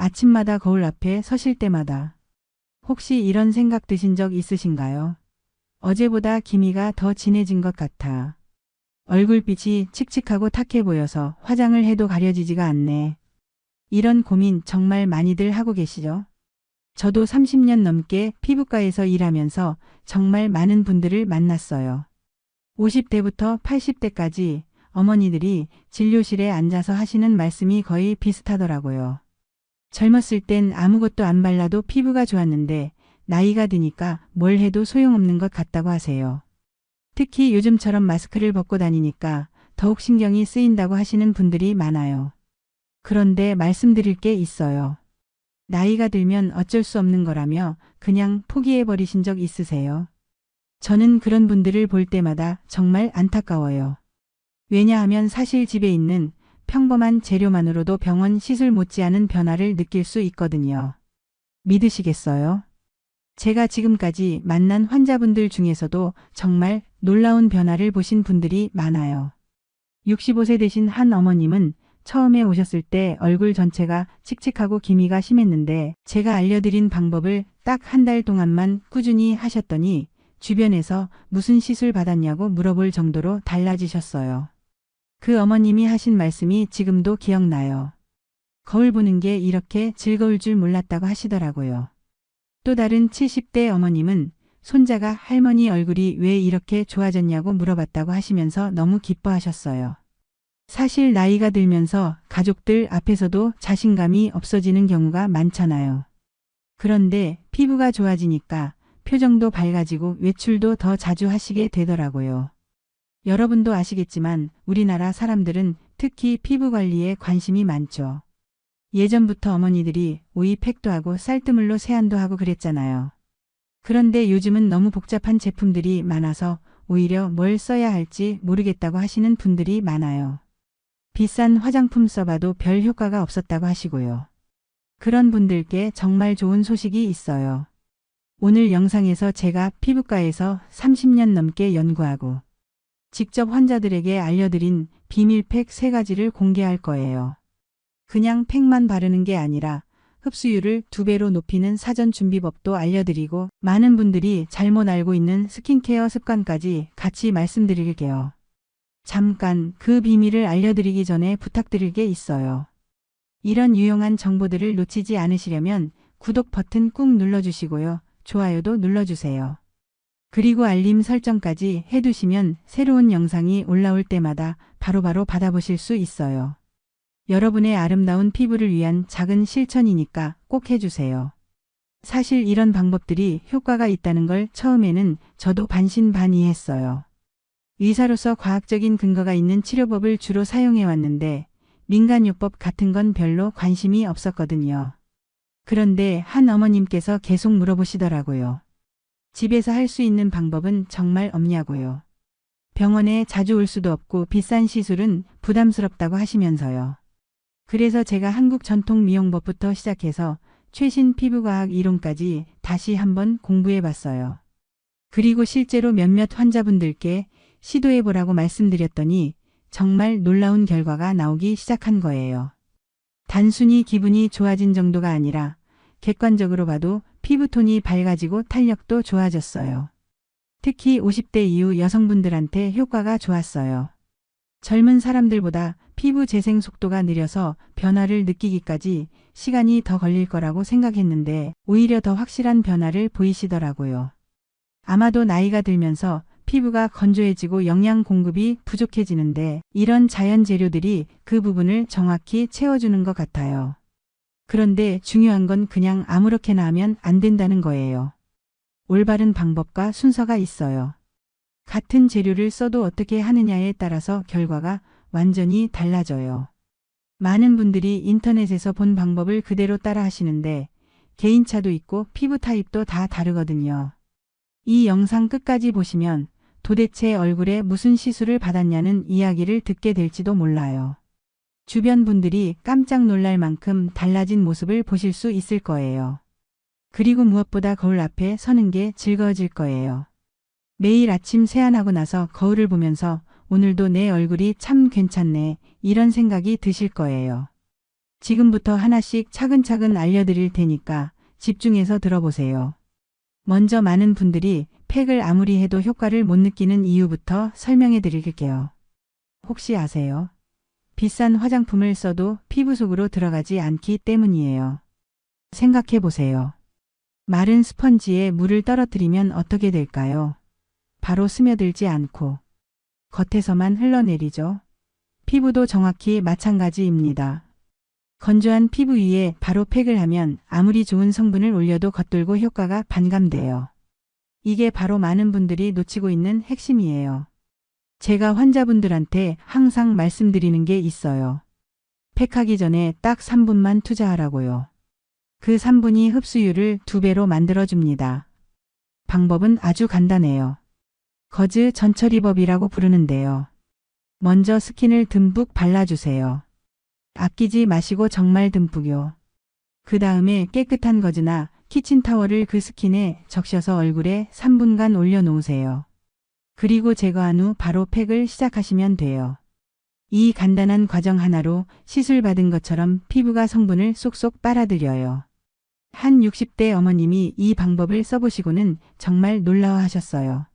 아침마다 거울 앞에 서실 때마다 혹시 이런 생각 드신 적 있으신가요? 어제보다 기미가 더 진해진 것 같아. 얼굴빛이 칙칙하고 탁해 보여서 화장을 해도 가려지지가 않네. 이런 고민 정말 많이들 하고 계시죠? 저도 30년 넘게 피부과에서 일하면서 정말 많은 분들을 만났어요. 50대부터 80대까지 어머니들이 진료실에 앉아서 하시는 말씀이 거의 비슷하더라고요. 젊었을 땐 아무것도 안 발라도 피부가 좋았는데 나이가 드니까 뭘 해도 소용없는 것 같다고 하세요. 특히 요즘처럼 마스크를 벗고 다니니까 더욱 신경이 쓰인다고 하시는 분들이 많아요. 그런데 말씀드릴 게 있어요. 나이가 들면 어쩔 수 없는 거라며 그냥 포기해 버리신 적 있으세요? 저는 그런 분들을 볼 때마다 정말 안타까워요. 왜냐하면 사실 집에 있는 평범한 재료만으로도 병원 시술 못지않은 변화를 느낄 수 있거든요. 믿으시겠어요? 제가 지금까지 만난 환자분들 중에서도 정말 놀라운 변화를 보신 분들이 많아요. 65세 되신 한 어머님은 처음에 오셨을 때 얼굴 전체가 칙칙하고 기미가 심했는데 제가 알려드린 방법을 딱 한 달 동안만 꾸준히 하셨더니 주변에서 무슨 시술 받았냐고 물어볼 정도로 달라지셨어요. 그 어머님이 하신 말씀이 지금도 기억나요. 거울 보는 게 이렇게 즐거울 줄 몰랐다고 하시더라고요. 또 다른 70대 어머님은 손자가 할머니 얼굴이 왜 이렇게 좋아졌냐고 물어봤다고 하시면서 너무 기뻐하셨어요. 사실 나이가 들면서 가족들 앞에서도 자신감이 없어지는 경우가 많잖아요. 그런데 피부가 좋아지니까 표정도 밝아지고 외출도 더 자주 하시게 되더라고요. 여러분도 아시겠지만 우리나라 사람들은 특히 피부 관리에 관심이 많죠. 예전부터 어머니들이 오이팩도 하고 쌀뜨물로 세안도 하고 그랬잖아요. 그런데 요즘은 너무 복잡한 제품들이 많아서 오히려 뭘 써야 할지 모르겠다고 하시는 분들이 많아요. 비싼 화장품 써봐도 별 효과가 없었다고 하시고요. 그런 분들께 정말 좋은 소식이 있어요. 오늘 영상에서 제가 피부과에서 30년 넘게 연구하고 직접 환자들에게 알려드린 비밀팩 3가지를 공개할 거예요. 그냥 팩만 바르는 게 아니라 흡수율을 2배로 높이는 사전 준비법도 알려드리고 많은 분들이 잘못 알고 있는 스킨케어 습관까지 같이 말씀드릴게요. 잠깐 그 비밀을 알려드리기 전에 부탁드릴 게 있어요. 이런 유용한 정보들을 놓치지 않으시려면 구독 버튼 꾹 눌러주시고요. 좋아요도 눌러주세요. 그리고 알림 설정까지 해두시면 새로운 영상이 올라올 때마다 바로바로 받아보실 수 있어요. 여러분의 아름다운 피부를 위한 작은 실천이니까 꼭 해주세요. 사실 이런 방법들이 효과가 있다는 걸 처음에는 저도 반신반의했어요. 의사로서 과학적인 근거가 있는 치료법을 주로 사용해왔는데 민간요법 같은 건 별로 관심이 없었거든요. 그런데 한 어머님께서 계속 물어보시더라고요. 집에서 할 수 있는 방법은 정말 없냐고요. 병원에 자주 올 수도 없고 비싼 시술은 부담스럽다고 하시면서요. 그래서 제가 한국 전통 미용법부터 시작해서 최신 피부과학 이론까지 다시 한번 공부해 봤어요. 그리고 실제로 몇몇 환자분들께 시도해보라고 말씀드렸더니 정말 놀라운 결과가 나오기 시작한 거예요. 단순히 기분이 좋아진 정도가 아니라 객관적으로 봐도 피부톤이 밝아지고 탄력도 좋아졌어요. 특히 50대 이후 여성분들한테 효과가 좋았어요. 젊은 사람들보다 피부 재생 속도가 느려서 변화를 느끼기까지 시간이 더 걸릴 거라고 생각했는데 오히려 더 확실한 변화를 보이시더라고요. 아마도 나이가 들면서 피부가 건조해지고 영양 공급이 부족해지는데 이런 자연 재료들이 그 부분을 정확히 채워주는 것 같아요. 그런데 중요한 건 그냥 아무렇게나 하면 안 된다는 거예요. 올바른 방법과 순서가 있어요. 같은 재료를 써도 어떻게 하느냐에 따라서 결과가 완전히 달라져요. 많은 분들이 인터넷에서 본 방법을 그대로 따라 하시는데 개인차도 있고 피부 타입도 다 다르거든요. 이 영상 끝까지 보시면 도대체 얼굴에 무슨 시술을 받았냐는 이야기를 듣게 될지도 몰라요. 주변 분들이 깜짝 놀랄 만큼 달라진 모습을 보실 수 있을 거예요. 그리고 무엇보다 거울 앞에 서는 게 즐거워질 거예요. 매일 아침 세안하고 나서 거울을 보면서 오늘도 내 얼굴이 참 괜찮네 이런 생각이 드실 거예요. 지금부터 하나씩 차근차근 알려드릴 테니까 집중해서 들어보세요. 먼저 많은 분들이 팩을 아무리 해도 효과를 못 느끼는 이유부터 설명해 드릴게요. 혹시 아세요? 비싼 화장품을 써도 피부 속으로 들어가지 않기 때문이에요. 생각해 보세요. 마른 스펀지에 물을 떨어뜨리면 어떻게 될까요? 바로 스며들지 않고 겉에서만 흘러내리죠. 피부도 정확히 마찬가지입니다. 건조한 피부 위에 바로 팩을 하면 아무리 좋은 성분을 올려도 겉돌고 효과가 반감돼요. 이게 바로 많은 분들이 놓치고 있는 핵심이에요. 제가 환자분들한테 항상 말씀드리는 게 있어요. 팩하기 전에 딱 3분만 투자하라고요. 그 3분이 흡수율을 2배로 만들어줍니다. 방법은 아주 간단해요. 거즈 전처리법이라고 부르는데요. 먼저 스킨을 듬뿍 발라주세요. 아끼지 마시고 정말 듬뿍요. 그 다음에 깨끗한 거즈나 키친타월을 그 스킨에 적셔서 얼굴에 3분간 올려놓으세요. 그리고 제거한 후 바로 팩을 시작하시면 돼요. 이 간단한 과정 하나로 시술 받은 것처럼 피부가 성분을 쏙쏙 빨아들여요. 한 60대 어머님이 이 방법을 써보시고는 정말 놀라워하셨어요.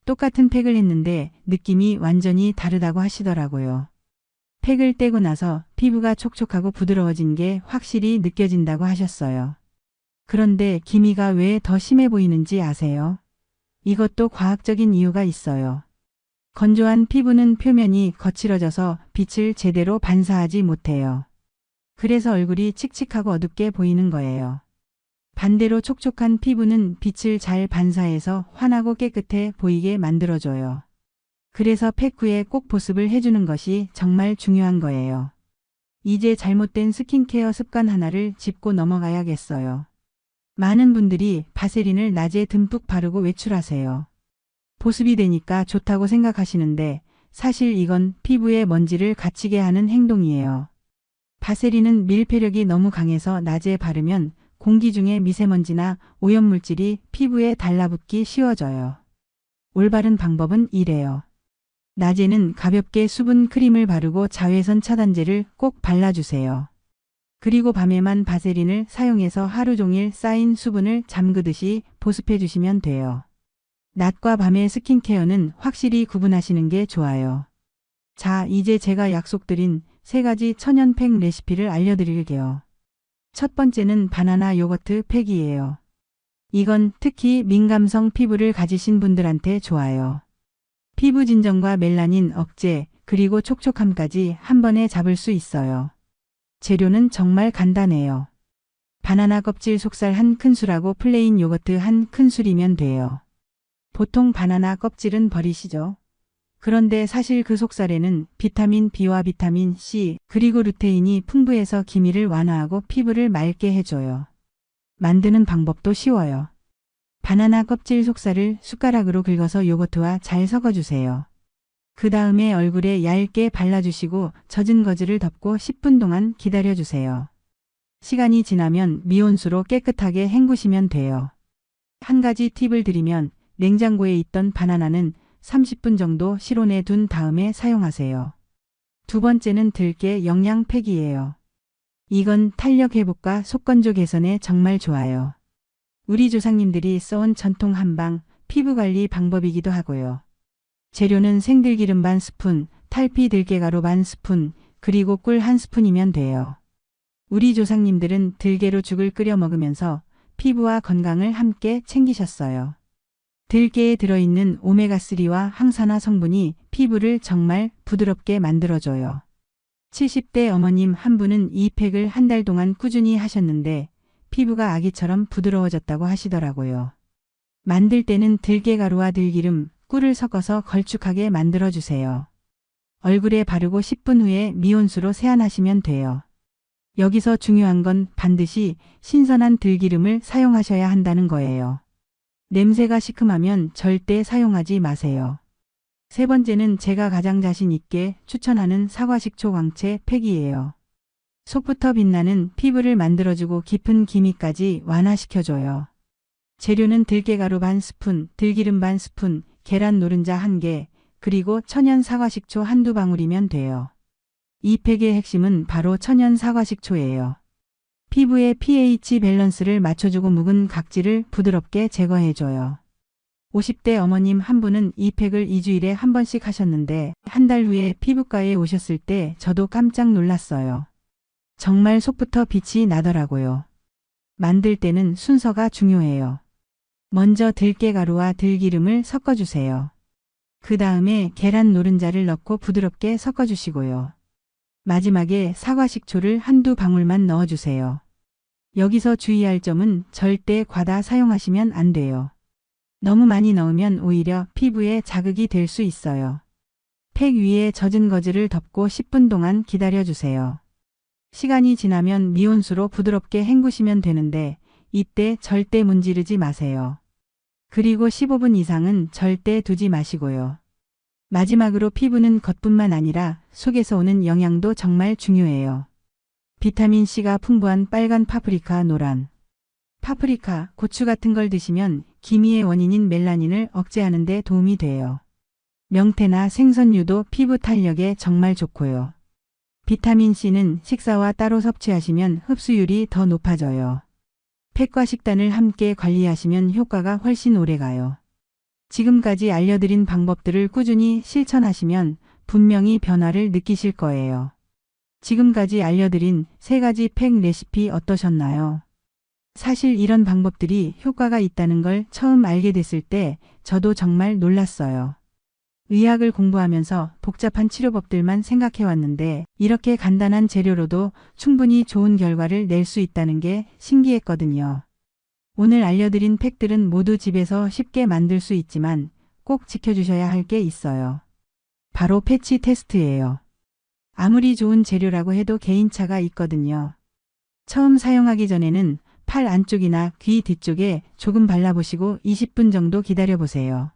똑같은 팩을 했는데 느낌이 완전히 다르다고 하시더라고요. 팩을 떼고 나서 피부가 촉촉하고 부드러워진 게 확실히 느껴진다고 하셨어요. 그런데 기미가 왜 더 심해 보이는지 아세요? 이것도 과학적인 이유가 있어요. 건조한 피부는 표면이 거칠어져서 빛을 제대로 반사하지 못해요. 그래서 얼굴이 칙칙하고 어둡게 보이는 거예요. 반대로 촉촉한 피부는 빛을 잘 반사해서 환하고 깨끗해 보이게 만들어줘요. 그래서 팩 후에 꼭 보습을 해주는 것이 정말 중요한 거예요. 이제 잘못된 스킨케어 습관 하나를 짚고 넘어가야겠어요. 많은 분들이 바세린을 낮에 듬뿍 바르고 외출하세요. 보습이 되니까 좋다고 생각하시는데 사실 이건 피부에 먼지를 갇히게 하는 행동이에요. 바세린은 밀폐력이 너무 강해서 낮에 바르면 공기 중에 미세먼지나 오염물질이 피부에 달라붙기 쉬워져요. 올바른 방법은 이래요. 낮에는 가볍게 수분 크림을 바르고 자외선 차단제를 꼭 발라주세요. 그리고 밤에만 바세린을 사용해서 하루 종일 쌓인 수분을 잠그듯이 보습해 주시면 돼요. 낮과 밤의 스킨케어는 확실히 구분하시는 게 좋아요. 자, 이제 제가 약속드린 3가지 천연 팩 레시피를 알려드릴게요. 첫 번째는 바나나 요거트 팩이에요. 이건 특히 민감성 피부를 가지신 분들한테 좋아요. 피부 진정과 멜라닌 억제, 그리고 촉촉함까지 한 번에 잡을 수 있어요. 재료는 정말 간단해요. 바나나 껍질 속살 1큰술하고 플레인 요거트 1큰술이면 돼요. 보통 바나나 껍질은 버리시죠? 그런데 사실 그 속살에는 비타민 B와 비타민 C, 그리고 루테인이 풍부해서 기미를 완화하고 피부를 맑게 해줘요. 만드는 방법도 쉬워요. 바나나 껍질 속살을 숟가락으로 긁어서 요거트와 잘 섞어주세요. 그 다음에 얼굴에 얇게 발라주시고 젖은 거즈를 덮고 10분 동안 기다려주세요. 시간이 지나면 미온수로 깨끗하게 헹구시면 돼요. 한 가지 팁을 드리면 냉장고에 있던 바나나는 30분 정도 실온에 둔 다음에 사용하세요. 두 번째는 들깨 영양팩이에요. 이건 탄력 회복과 속건조 개선에 정말 좋아요. 우리 조상님들이 써온 전통 한방 피부관리 방법이기도 하고요. 재료는 생들기름 반 스푼, 탈피 들깨가루 반 스푼, 그리고 꿀 1스푼이면 돼요. 우리 조상님들은 들깨로 죽을 끓여 먹으면서 피부와 건강을 함께 챙기셨어요. 들깨에 들어있는 오메가3와 항산화 성분이 피부를 정말 부드럽게 만들어줘요. 70대 어머님 한 분은 이 팩을 한 달 동안 꾸준히 하셨는데 피부가 아기처럼 부드러워졌다고 하시더라고요. 만들 때는 들깨가루와 들기름, 꿀을 섞어서 걸쭉하게 만들어주세요. 얼굴에 바르고 10분 후에 미온수로 세안하시면 돼요. 여기서 중요한 건 반드시 신선한 들기름을 사용하셔야 한다는 거예요. 냄새가 시큼하면 절대 사용하지 마세요. 세 번째는 제가 가장 자신 있게 추천하는 사과식초 광채 팩이에요. 속부터 빛나는 피부를 만들어주고 깊은 기미까지 완화시켜줘요. 재료는 들깨가루 반 스푼, 들기름 반 스푼, 계란 노른자 1개, 그리고 천연 사과식초 한두 방울이면 돼요. 이 팩의 핵심은 바로 천연 사과식초예요. 피부의 pH 밸런스를 맞춰주고 묵은 각질을 부드럽게 제거해줘요. 50대 어머님 한 분은 이 팩을 2주일에 한 번씩 하셨는데 한 달 후에 피부과에 오셨을 때 저도 깜짝 놀랐어요. 정말 속부터 빛이 나더라고요. 만들 때는 순서가 중요해요. 먼저 들깨가루와 들기름을 섞어주세요. 그 다음에 계란 노른자를 넣고 부드럽게 섞어주시고요. 마지막에 사과식초를 한두 방울만 넣어주세요. 여기서 주의할 점은 절대 과다 사용하시면 안 돼요. 너무 많이 넣으면 오히려 피부에 자극이 될 수 있어요. 팩 위에 젖은 거즈를 덮고 10분 동안 기다려주세요. 시간이 지나면 미온수로 부드럽게 헹구시면 되는데 이때 절대 문지르지 마세요. 그리고 15분 이상은 절대 두지 마시고요. 마지막으로 피부는 겉뿐만 아니라 속에서 오는 영양도 정말 중요해요. 비타민C가 풍부한 빨간 파프리카, 노란 파프리카, 고추 같은 걸 드시면 기미의 원인인 멜라닌을 억제하는 데 도움이 돼요. 명태나 생선류도 피부 탄력에 정말 좋고요. 비타민C는 식사와 따로 섭취하시면 흡수율이 더 높아져요. 팩과 식단을 함께 관리하시면 효과가 훨씬 오래가요. 지금까지 알려드린 방법들을 꾸준히 실천하시면 분명히 변화를 느끼실 거예요. 지금까지 알려드린 3가지 팩 레시피 어떠셨나요? 사실 이런 방법들이 효과가 있다는 걸 처음 알게 됐을 때 저도 정말 놀랐어요. 의학을 공부하면서 복잡한 치료법들만 생각해왔는데 이렇게 간단한 재료로도 충분히 좋은 결과를 낼 수 있다는 게 신기했거든요. 오늘 알려드린 팩들은 모두 집에서 쉽게 만들 수 있지만 꼭 지켜주셔야 할 게 있어요. 바로 패치 테스트예요. 아무리 좋은 재료라고 해도 개인차가 있거든요. 처음 사용하기 전에는 팔 안쪽이나 귀 뒤쪽에 조금 발라보시고 20분 정도 기다려보세요.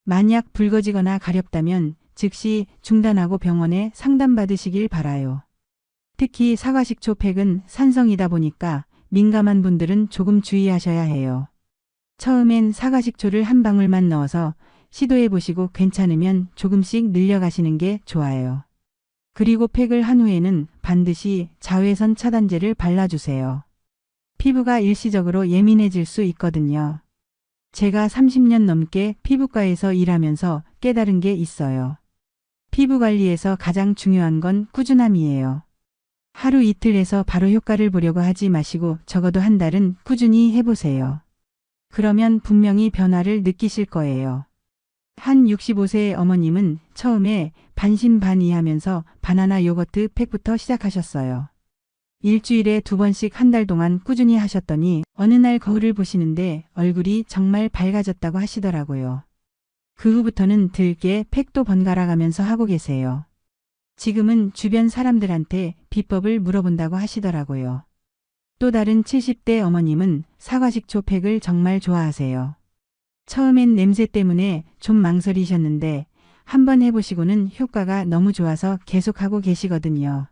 만약 붉어지거나 가렵다면 즉시 중단하고 병원에 상담받으시길 바라요. 특히 사과식초 팩은 산성이다 보니까 민감한 분들은 조금 주의하셔야 해요. 처음엔 사과식초를 한 방울만 넣어서 시도해보시고 괜찮으면 조금씩 늘려가시는 게 좋아요. 그리고 팩을 한 후에는 반드시 자외선 차단제를 발라주세요. 피부가 일시적으로 예민해질 수 있거든요. 제가 30년 넘게 피부과에서 일하면서 깨달은 게 있어요. 피부 관리에서 가장 중요한 건 꾸준함이에요. 하루 이틀에서 바로 효과를 보려고 하지 마시고 적어도 한 달은 꾸준히 해보세요. 그러면 분명히 변화를 느끼실 거예요. 한 65세의 어머님은 처음에 반신반의하면서 바나나 요거트 팩부터 시작하셨어요. 일주일에 2번씩 한 달 동안 꾸준히 하셨더니 어느 날 거울을 보시는데 얼굴이 정말 밝아졌다고 하시더라고요. 그 후부터는 들깨 팩도 번갈아 가면서 하고 계세요. 지금은 주변 사람들한테 비법을 물어본다고 하시더라고요. 또 다른 70대 어머님은 사과식초 팩을 정말 좋아하세요. 처음엔 냄새 때문에 좀 망설이셨는데 한번 해보시고는 효과가 너무 좋아서 계속하고 계시거든요.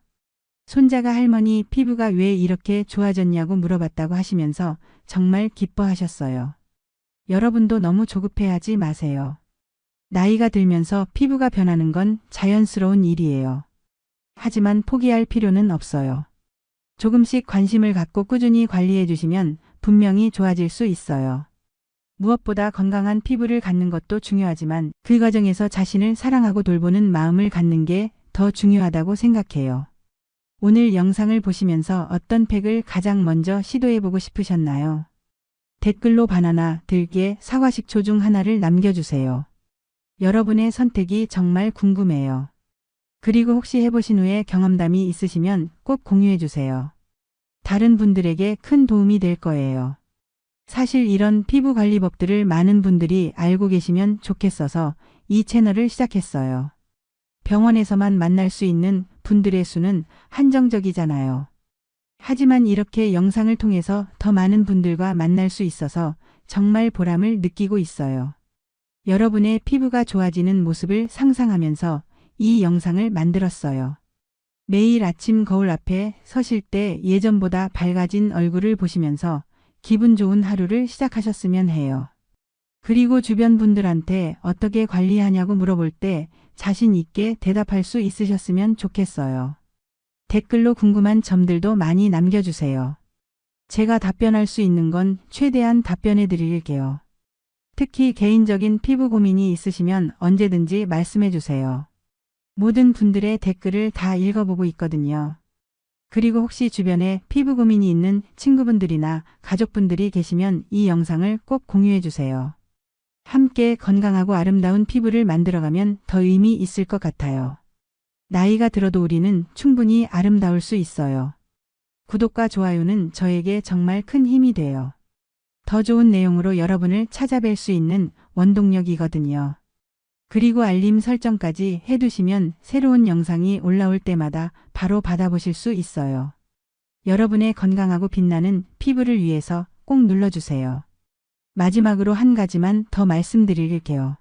손자가 할머니 피부가 왜 이렇게 좋아졌냐고 물어봤다고 하시면서 정말 기뻐하셨어요. 여러분도 너무 조급해하지 마세요. 나이가 들면서 피부가 변하는 건 자연스러운 일이에요. 하지만 포기할 필요는 없어요. 조금씩 관심을 갖고 꾸준히 관리해 주시면 분명히 좋아질 수 있어요. 무엇보다 건강한 피부를 갖는 것도 중요하지만 그 과정에서 자신을 사랑하고 돌보는 마음을 갖는 게 더 중요하다고 생각해요. 오늘 영상을 보시면서 어떤 팩을 가장 먼저 시도해보고 싶으셨나요? 댓글로 바나나, 들깨, 사과식초 중 하나를 남겨주세요. 여러분의 선택이 정말 궁금해요. 그리고 혹시 해보신 후에 경험담이 있으시면 꼭 공유해주세요. 다른 분들에게 큰 도움이 될 거예요. 사실 이런 피부 관리법들을 많은 분들이 알고 계시면 좋겠어서 이 채널을 시작했어요. 병원에서만 만날 수 있는 분들의 수는 한정적이잖아요. 하지만 이렇게 영상을 통해서 더 많은 분들과 만날 수 있어서 정말 보람을 느끼고 있어요. 여러분의 피부가 좋아지는 모습을 상상하면서 이 영상을 만들었어요. 매일 아침 거울 앞에 서실 때 예전보다 밝아진 얼굴을 보시면서 기분 좋은 하루를 시작하셨으면 해요. 그리고 주변 분들한테 어떻게 관리하냐고 물어볼 때 자신 있게 대답할 수 있으셨으면 좋겠어요. 댓글로 궁금한 점들도 많이 남겨주세요. 제가 답변할 수 있는 건 최대한 답변해 드릴게요. 특히 개인적인 피부 고민이 있으시면 언제든지 말씀해 주세요. 모든 분들의 댓글을 다 읽어보고 있거든요. 그리고 혹시 주변에 피부 고민이 있는 친구분들이나 가족분들이 계시면 이 영상을 꼭 공유해 주세요. 함께 건강하고 아름다운 피부를 만들어가면 더 의미 있을 것 같아요. 나이가 들어도 우리는 충분히 아름다울 수 있어요. 구독과 좋아요는 저에게 정말 큰 힘이 돼요. 더 좋은 내용으로 여러분을 찾아뵐 수 있는 원동력이거든요. 그리고 알림 설정까지 해두시면 새로운 영상이 올라올 때마다 바로 받아보실 수 있어요. 여러분의 건강하고 빛나는 피부를 위해서 꼭 눌러주세요. 마지막으로 한 가지만 더 말씀드릴게요.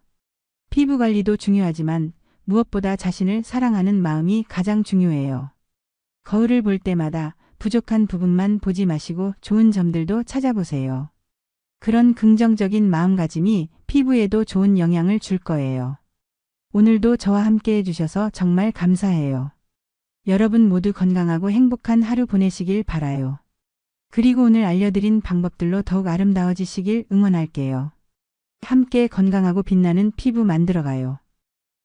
피부 관리도 중요하지만 무엇보다 자신을 사랑하는 마음이 가장 중요해요. 거울을 볼 때마다 부족한 부분만 보지 마시고 좋은 점들도 찾아보세요. 그런 긍정적인 마음가짐이 피부에도 좋은 영향을 줄 거예요. 오늘도 저와 함께 해주셔서 정말 감사해요. 여러분 모두 건강하고 행복한 하루 보내시길 바라요. 그리고 오늘 알려드린 방법들로 더욱 아름다워지시길 응원할게요. 함께 건강하고 빛나는 피부 만들어가요.